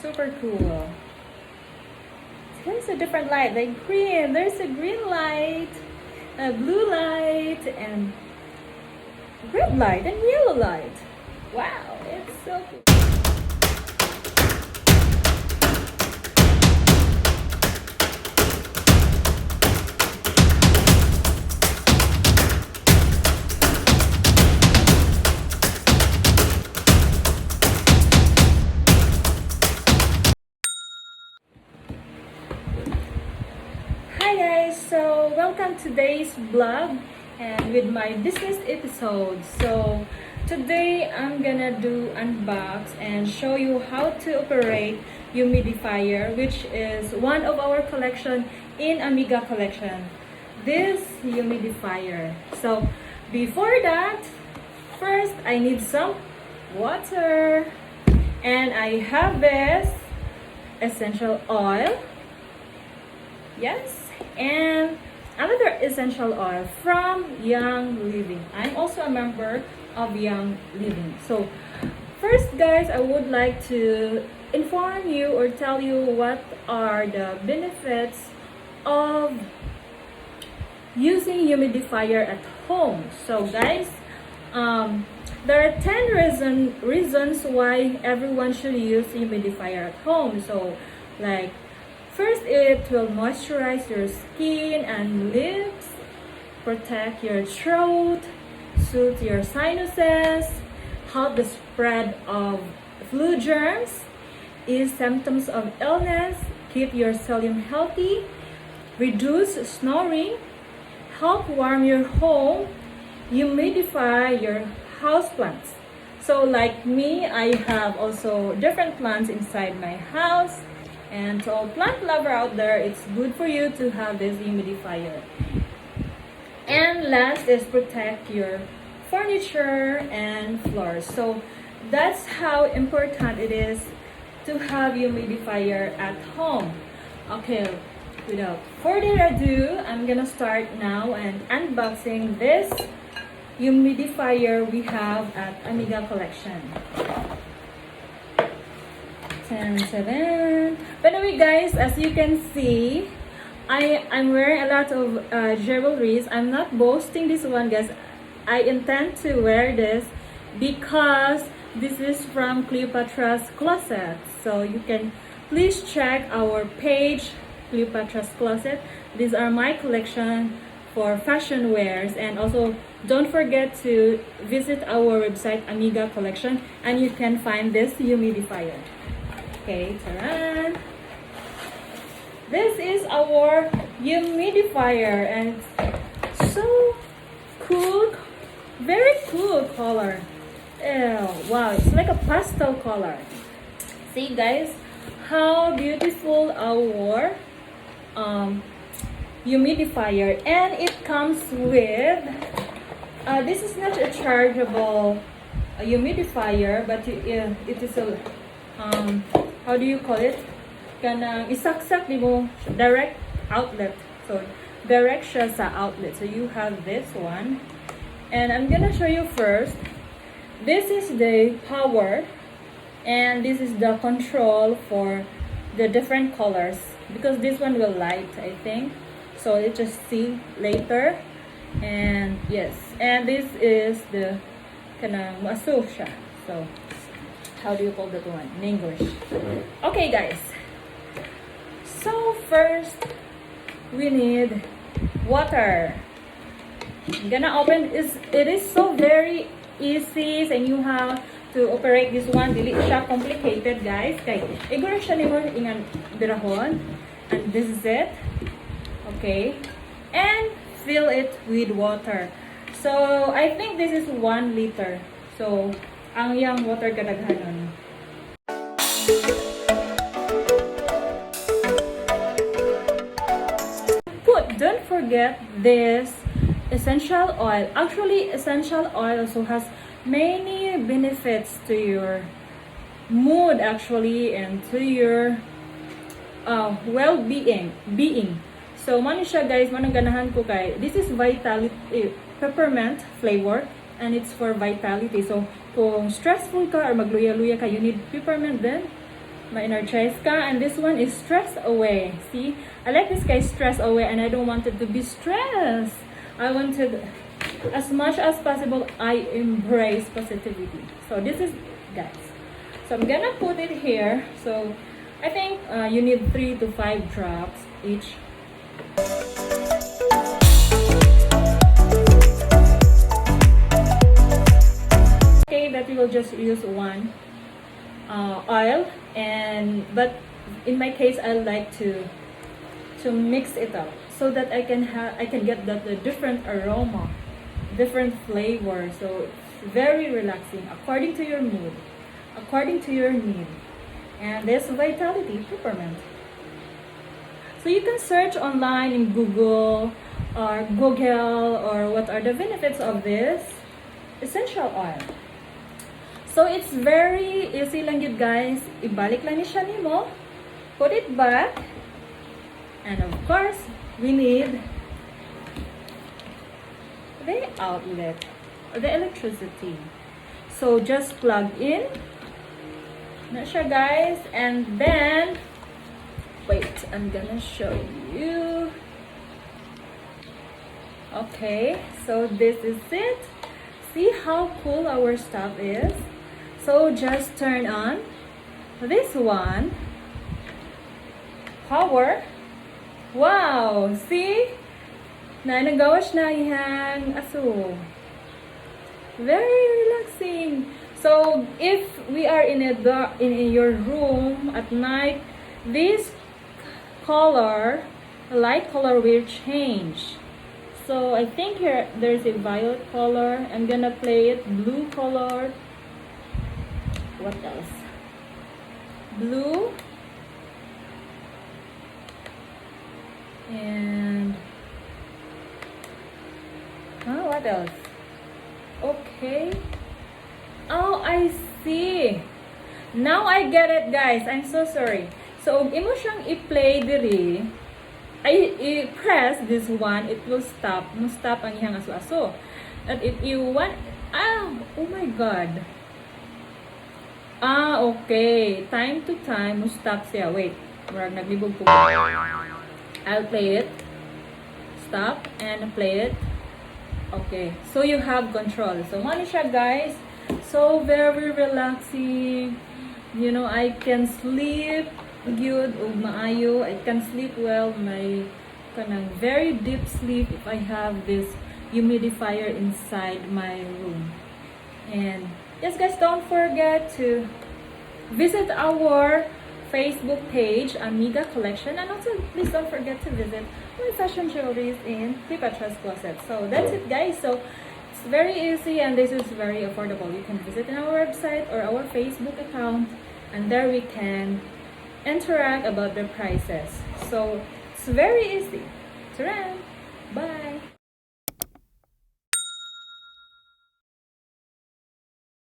Super cool. There's a different light, like green. There's a green light, a blue light, and red light, and yellow light. Wow, it's so cool. Hi guys, so welcome to today's vlog and with my business episode. So today I'm gonna do unbox and show you how to operate humidifier, which is one of our collection in Amiga collection. This humidifier. So before that, first I need some water, and I have this essential oil. Yes, and another essential oil from Young Living. I'm also a member of Young Living. So first guys, I would like to inform you or tell you what are the benefits of using humidifier at home. So guys, there are 10 reasons why everyone should use humidifier at home. So like, first, it will moisturize your skin and lips, protect your throat, soothe your sinuses, help the spread of flu germs, ease symptoms of illness, keep your volume healthy, reduce snoring, help warm your home, humidify your houseplants. So like me, I have also different plants inside my house. And to all plant lover out there, it's good for you to have this humidifier. And last is protect your furniture and floors. So that's how important it is to have humidifier at home. Okay, without further ado, I'm gonna start now and unboxing this humidifier we have at Amiga Collection. By the way guys, as you can see, I'm wearing a lot of jewelries. I'm not boasting this one guys. I intend to wear this because this is from Cleopatra's Closet. So you can please check our page, Cleopatra's Closet. These are my collection for fashion wears, and also don't forget to visit our website Amiga Collection and you can find this humidifier. Okay, taran! This is our humidifier and it's so cool, very cool color. Wow, it's like a pastel color. See guys, how beautiful our humidifier, and it comes with this is not a chargeable humidifier, but it is a how do you call it? Kanang isaksak di mo direct outlet. So direct siya sa outlet. So you have this one, and I'm gonna show you first. This is the power, and this is the control for the different colors, because this one will light, I think. So you just see later. And yes, and this is the kanang masu siya. So how do you call that one in English? Okay guys, so first we need water. I'm gonna open. It is so very easy, and you have to operate this one. Dili siya complicated guys. Kay igor siya nimo ingan birahon, and this is it. Okay, and fill it with water. So I think this is 1 liter. So ang yang water kadaghanon. Don't forget this essential oil. Actually, essential oil also has many benefits to your mood actually, and to your well-being. So man siya guys, manang ganahan ko kay this is vitality peppermint flavor, and it's for vitality. So kung stressful ka or magluya-luya ka, you need peppermint then ma-energize ka. And this one is stress away. See, I like this guy, stress away, and I don't want it to be stressed. I wanted, as much as possible, I embrace positivity. So this is, guys. So I'm gonna put it here. So I think you need 3 to 5 drops each. Okay, that we will just use one oil, but in my case I like to mix it up so that I can get the different aroma, different flavor. So it's very relaxing according to your mood, according to your need. And this Vitality Peppermint. So you can search online in Google or what are the benefits of this essential oil. So it's very easy lang yun, guys. Ibalik lang ni siya nimo. Put it back. And of course, we need the outlet, the electricity. So just plug in. Na siya, guys. And then, wait, I'm gonna show you. Okay, so this is it. See how cool our stuff is? So just turn on this one. Power. Wow! See? Nagawas na ihang aso. Very relaxing. So if we are in your room at night, this color, light color, will change. So I think here there's a violet color. I'm gonna play it blue color. What else? Blue. And what else? Okay. Oh, I see. Now I get it, guys. I'm so sorry. So imo siyang i-play diri. I-press this one, it will stop. Stop ang iyang aso-aso. And if you want, oh my god. Okay. Time to time, stop siya. Wait. Marag naglibog ko. I'll play it. Stop and play it. Okay. So you have control. So money siya, guys. So very relaxing. You know, I can sleep good ug maayo. I can sleep well. May kanang very deep sleep if I have this humidifier inside my room. And yes, guys, don't forget to visit our Facebook page, Amiga Collection, and also please don't forget to visit my fashion jewelries in Cleopatra's Closet. So that's it, guys. So it's very easy and this is very affordable. You can visit in our website or our Facebook account, and there we can interact about the prices. So it's very easy. Taran! Bye!